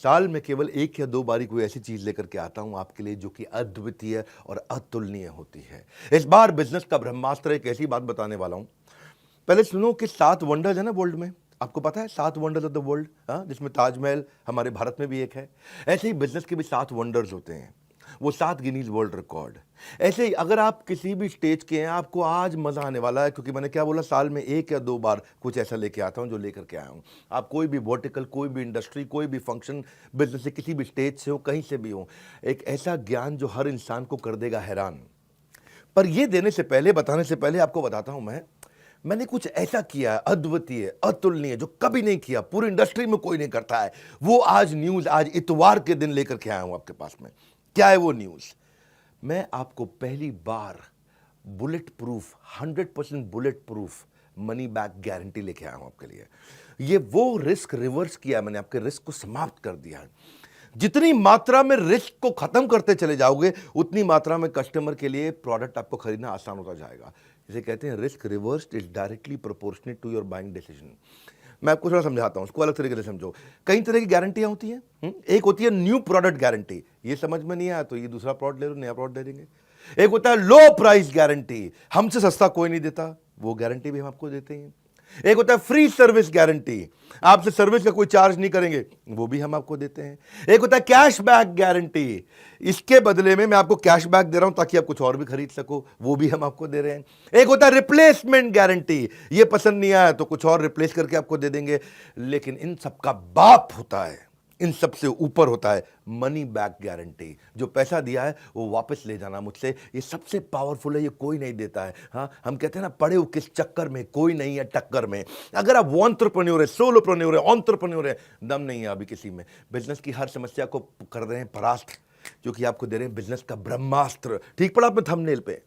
साल में केवल एक या दो बारी कोई ऐसी चीज लेकर के आता हूं आपके लिए जो कि अद्वितीय और अतुलनीय होती है। इस बार बिजनेस का ब्रह्मास्त्र एक ऐसी बात बताने वाला हूं। पहले सुनो कि 7 वंडर्स है ना वर्ल्ड में। आपको पता है 7 वंडर्स ऑफ द वर्ल्ड, जिसमें ताजमहल हमारे भारत में भी एक है। ऐसे ही बिजनेस के भी 7 वंडर्स होते हैं। वो 7 गिनीज वर्ल्ड रिकॉर्ड। ऐसे ही अगर आप किसी भी स्टेज के हैं, आपको आज मजा आने वाला है, क्योंकि मैंने क्या बोला, साल में एक या दो बार कुछ ऐसा लेके आता हूं जो लेकर के आया हूं। आप कोई भी वर्टिकल, कोई भी इंडस्ट्री, कोई भी फंक्शन, बिजनेस से किसी भी स्टेज से हो, कहीं से भी हो, एक ऐसा ज्ञान जो हर इंसान को कर देगा हैरान। पर ये देने से पहले, बताने से पहले आपको बताता हूं मैंने कुछ ऐसा किया है अद्वितीय, अतुलनीय, जो कभी नहीं किया, पूरी इंडस्ट्री में कोई नहीं करता है। वो आज न्यूज, आज इतवार के दिन लेकर के आया हूं आपके पास में। क्या है वो न्यूज? मैं आपको पहली बार bullet proof, 100% bullet proof money back guarantee लेके आया हूं आपके लिए। ये वो रिस्क रिवर्स किया है मैंने, आपके रिस्क को समाप्त कर दिया है। जितनी मात्रा में रिस्क को खत्म करते चले जाओगे, उतनी मात्रा में कस्टमर के लिए प्रोडक्ट आपको खरीदना आसान होता जाएगा। इसे कहते हैं risk reversed is directly proportionate to your buying decision. मैं आपको थोड़ा समझाता हूं, उसको अलग तरीके से समझो। कई तरह की गारंटियां होती हैं। एक होती है न्यू प्रोडक्ट गारंटी, ये समझ में नहीं आया तो ये दूसरा प्रोडक्ट ले लो, नया प्रोडक्ट दे देंगे। एक होता है लो प्राइस गारंटी, हमसे सस्ता कोई नहीं देता, वो गारंटी भी हम आपको देते हैं। एक होता है फ्री सर्विस गारंटी, आपसे सर्विस का कोई चार्ज नहीं करेंगे, वो भी हम आपको देते हैं। एक होता है कैश बैक गारंटी, इसके बदले में मैं आपको कैश बैक दे रहा हूं ताकि आप कुछ और भी खरीद सको, वो भी हम आपको दे रहे हैं। एक होता है रिप्लेसमेंट गारंटी, ये पसंद नहीं आया तो कुछ और रिप्लेस करके आपको दे देंगे। लेकिन इन सबका बाप होता है, इन सबसे ऊपर होता है मनी बैक गारंटी। जो पैसा दिया है वो वापस ले जाना मुझसे, ये सबसे पावरफुल है, ये कोई नहीं देता है। हाँ, हम कहते हैं ना, पड़े हो किस चक्कर में, कोई नहीं है टक्कर में। अगर आप एंटरप्रेन्योर है, सोलोप्रेन्योर है, एंटरप्रेन्योर है, दम नहीं है अभी किसी में, बिजनेस की हर समस्या को कर रहे हैं परास्त, जो कि आपको दे रहे हैं बिजनेस का ब्रह्मास्त्र। ठीक पड़ा आपने थंबनेल पे।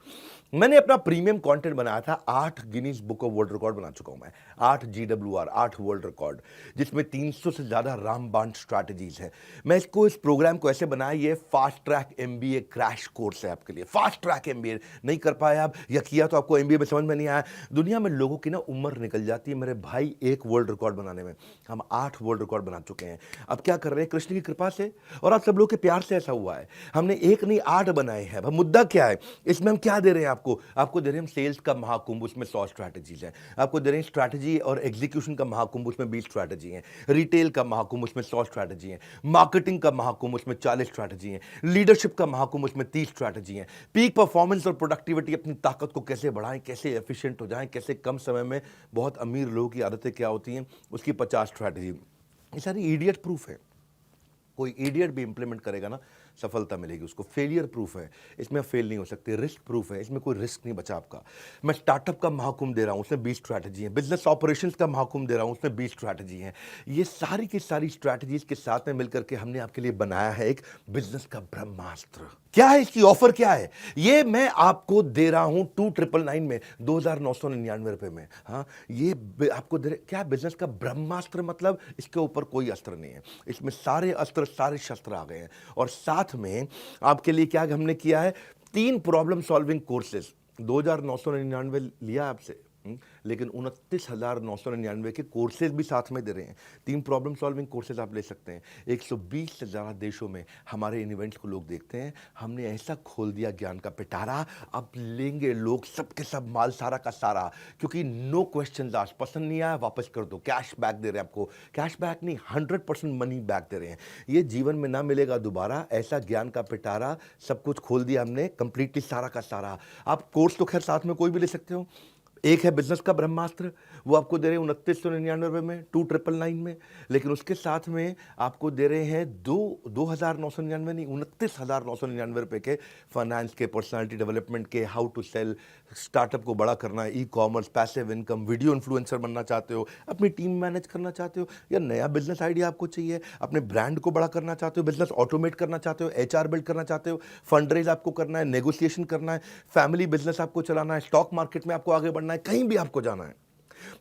मैंने अपना प्रीमियम कंटेंट बनाया था, 8 Guinness book of world record बना चुका हूं मैं, 8 GWR, 8 वर्ल्ड रिकॉर्ड, जिसमें 300 से ज्यादा रामबाण स्ट्रैटेजीज है। मैं इसको, इस प्रोग्राम को ऐसे बनाया, ये fast track MBA crash course है आपके लिए। फास्ट ट्रैक MBA नहीं कर पाए आप, या किया तो आपको MBA में समझ में नहीं आया। दुनिया में लोगों की ना उम्र निकल जाती है मेरे भाई एक वर्ल्ड रिकॉर्ड बनाने में, हम 8 वर्ल्ड रिकॉर्ड बना चुके हैं। अब क्या कर रहे हैं, कृष्ण की कृपा से और आप सब लोग के प्यार से ऐसा हुआ है, हमने एक नहीं 8 बनाए हैं। अब मुद्दा क्या है, इसमें हम क्या दे रहे हैं आपको दे रहे हैं हम सेल्स का महाकुंभ, उसमें 100 स्ट्रैटेजीज हैं। आपको दे रहे हैं स्ट्रैटेजी और एग्जीक्यूशन का महाकुंभ, उसमें 20 स्ट्रैटेजी हैं। रिटेल का महाकुंभ, उसमें 100 स्ट्रैटेजी हैं। मार्केटिंग का महाकुंभ, उसमें 40 स्ट्रैटेजी हैं। लीडरशिप का महाकुंभ, उसमें 30 स्ट्रैटेजी हैं। पीक परफॉर्मेंस और प्रोडक्टिविटी, अपनी ताकत को कैसे बढ़ाएं, कैसे एफिशिएंट हो जाएं, कैसे कम समय में, बहुत अमीर लोगों की आदतें क्या होती हैं, उसकी 50 स्ट्रैटेजी। ये सारी इडियट प्रूफ है, कोई इडियट भी इंप्लीमेंट करेगा ना, सफलता मिलेगी उसको। फेलियर प्रूफ है, इसमें फेल नहीं हो सकते। रिस्क प्रूफ है, इसमें कोई रिस्क नहीं बचा आपका। मैं स्टार्टअप का महाकुंभ दे रहा हूं, उसमें 20 स्ट्रैटेजी है। बिजनेस ऑपरेशंस का महाकुंभ दे रहा हूं, उसमें 20 स्ट्रैटेजी है। ये सारी की सारी स्ट्रैटेजीज के साथ में मिलकर के हमने आपके लिए बनाया है एक बिजनेस का ब्रह्मास्त्र। क्या है इसकी ऑफर, क्या है ये मैं आपको दे रहा हूं 2999 में, 2999 रुपए में। हाँ, ये आपको दे रहे, क्या बिजनेस का ब्रह्मास्त्र मतलब इसके ऊपर कोई अस्त्र नहीं है, इसमें सारे अस्त्र, सारे शस्त्र आ गए हैं। और साथ में आपके लिए क्या हमने किया है, 3 प्रॉब्लम सॉल्विंग कोर्सेज। 2999 लिया आपसे, लेकिन 29,999 के कोर्सेज भी साथ में दे रहे हैं। 3 प्रॉब्लम सॉल्विंग कोर्सेज आप ले सकते हैं। 120 से ज़्यादा देशों में हमारे इन इवेंट्स को लोग देखते हैं। हमने ऐसा खोल दिया ज्ञान का पिटारा, अब लेंगे लोग सब के सब माल सारा का सारा, क्योंकि नो क्वेश्चन आस्क्ड, पसंद नहीं आया वापस कर दो, कैश बैक दे रहे हैं आपको। कैश बैक नहीं, 100% मनी बैक दे रहे हैं। ये जीवन में ना मिलेगा दोबारा, ऐसा ज्ञान का पिटारा, सब कुछ खोल दिया हमने कंप्लीटली, सारा का सारा। आप कोर्स तो खैर साथ में कोई भी ले सकते हो। एक है बिजनेस का ब्रह्मास्त्र, वो आपको दे रहे हैं 2999 में, 2999 में। लेकिन उसके साथ में आपको दे रहे हैं 2,999 नहीं, 29,999 रुपए के फाइनेंस के, पर्सनालिटी डेवलपमेंट के, हाउ टू सेल, स्टार्टअप को बड़ा करना है, e-commerce, passive income, video influencer बनना चाहते हो, अपनी टीम मैनेज करना चाहते हो, या नया बिजनेस आइडिया आपको चाहिए, अपने ब्रांड को बड़ा करना चाहते हो, बिजनेस ऑटोमेट करना चाहते हो, HR बिल्ड करना चाहते हो, फंड रेज आपको करना है, नेगोशिएशन करना है, फैमिली बिजनेस आपको चलाना है, स्टॉक मार्केट में आपको आगे बढ़ना है, कहीं भी आपको जाना है,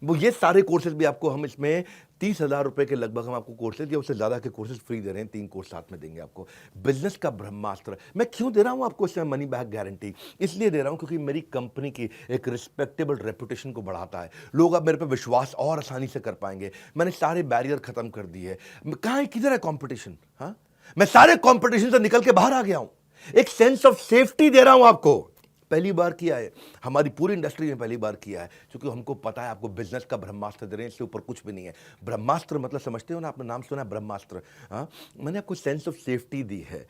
वो ये सारे कोर्सेज भी आपको हम इसमें 30,000 रुपए के लगभग हम आपको कोर्सेज या उससे ज़्यादा के कोर्सेज फ्री दे रहे हैं। 3 कोर्स साथ में देंगे आपको। बिजनेस का ब्रह्मास्त्र मैं क्यों दे रहा हूं आपको इसमें मनी बैक गारंटी? इसलिए दे रहा हूं क्योंकि मेरी कंपनी की एक रिस्पेक्टेबल रेपुटेशन को बढ़ाता है। लोग अब मेरे पे विश्वास और आसानी से कर पाएंगे। मैंने सारे बैरियर खत्म कर दिए। कहाँ है, किधर है कंपटीशन? हाँ, मैं सारे कंपटीशन से निकल के बाहर आ गया हूं। एक सेंस ऑफ सेफ्टी दे रहा हूं आपको। पहली बार किया है, हमारी पूरी इंडस्ट्री में पहली बार किया है, क्योंकि हमको पता है आपको बिजनेस का ब्रह्मास्त्र दे रहे हैं, इससे ऊपर कुछ भी नहीं है। ब्रह्मास्त्र मतलब समझते हो ना, आपने नाम सुना है ब्रह्मास्त्र? हाँ, मैंने आपको सेंस ऑफ सेफ्टी दी है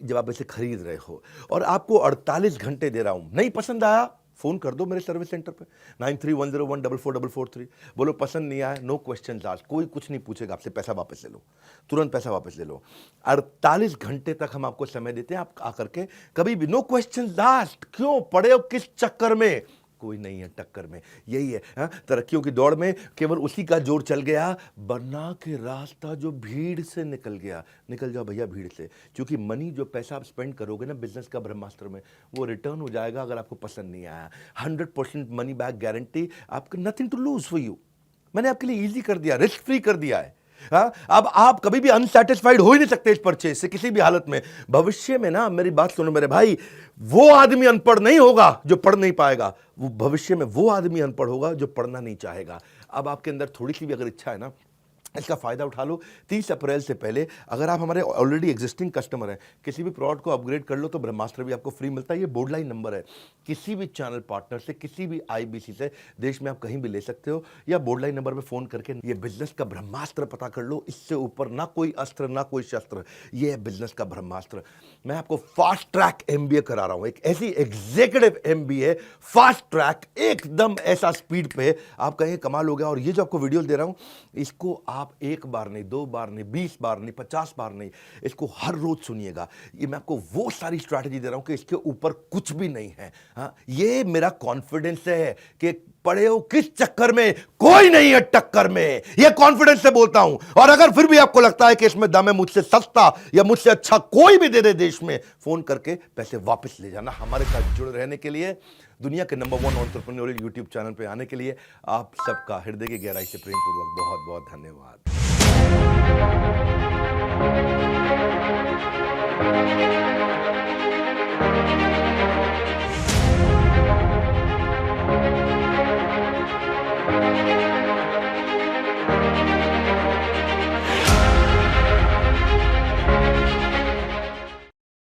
जब आप इसे खरीद रहे हो, और आपको 48 घंटे दे रहा हूं। नहीं पसंद आया, फ़ोन कर दो मेरे सर्विस सेंटर पे 9310144443। बोलो पसंद नहीं आया, नो क्वेश्चन आस्क्ड, कोई कुछ नहीं पूछेगा आपसे, पैसा वापस ले लो, तुरंत पैसा वापस ले लो। 48 घंटे तक हम आपको समय देते हैं, आप आकर के कभी भी, नो क्वेश्चन आस्क्ड। क्यों पड़े हो किस चक्कर में? कोई नहीं है टक्कर में। यही है, हाँ, तरक्कियों की दौड़ में केवल उसी का जोर चल गया, वरना के रास्ता जो भीड़ से निकल गया। निकल जाओ भैया भीड़ से, क्योंकि मनी, जो पैसा आप स्पेंड करोगे ना बिजनेस का ब्रह्मास्त्र में, वो रिटर्न हो जाएगा अगर आपको पसंद नहीं आया। 100% मनी बैक गारंटी, आपको nothing to lose for you. मैंने आपके लिए ईजी कर दिया, रिस्क फ्री कर दिया है। हाँ, अब आप कभी भी अनसेटिस्फाइड हो ही नहीं सकते इस परचेज से किसी भी हालत में। भविष्य में ना, मेरी बात सुनो मेरे भाई, वो आदमी अनपढ़ नहीं होगा जो पढ़ नहीं पाएगा, वो भविष्य में वो आदमी अनपढ़ होगा जो पढ़ना नहीं चाहेगा। अब आपके अंदर थोड़ी सी भी अगर इच्छा है ना, इसका फायदा उठा लो। 30 अप्रैल से पहले अगर आप हमारे ऑलरेडी एग्जिस्टिंग कस्टमर हैं, किसी भी प्रोडक्ट को अपग्रेड कर लो तो ब्रह्मास्त्र भी आपको फ्री मिलता है। ये बोर्ड लाइन नंबर है, किसी भी चैनल पार्टनर से, किसी भी आईबीसी से, देश में आप कहीं भी ले सकते हो, या बोर्ड लाइन नंबर पे फोन करके ये बिजनेस का ब्रह्मास्त्र पता कर लो। इससे ऊपर ना कोई अस्त्र ना कोई शस्त्र, ये है बिजनेस का ब्रह्मास्त्र। मैं आपको फास्ट ट्रैक एमबीए करा रहा हूं, एक ऐसी एग्जीक्यूटिव एमबीए, फास्ट ट्रैक, एकदम ऐसा स्पीड पे, आप कहेंगे कमाल हो गया। और ये जो आपको वीडियो दे रहा हूं, इसको आप एक बार नहीं, 2 बार नहीं, 20 बार नहीं, 50 बार नहीं, इसको हर रोज सुनिएगा। ये मैं आपको वो सारी स्ट्रैटेजी दे रहा हूं कि इसके ऊपर कुछ भी नहीं है। हाँ, ये मेरा कॉन्फिडेंस है कि पड़े हो किस चक्कर में, कोई नहीं है टक्कर में, ये कॉन्फिडेंस से बोलता हूं। और अगर फिर भी आपको लगता है कि इसमें दम है, मुझसे सस्ता या मुझसे अच्छा कोई भी दे दे देश में, फोन करके पैसे वापस ले जाना। हमारे साथ जुड़े रहने के लिए, दुनिया के नंबर 1 एंटरप्रेन्योरियल यूट्यूब चैनल पे आने के लिए आप सबका हृदय की गहराई से प्रेमपूर्वक बहुत बहुत धन्यवाद।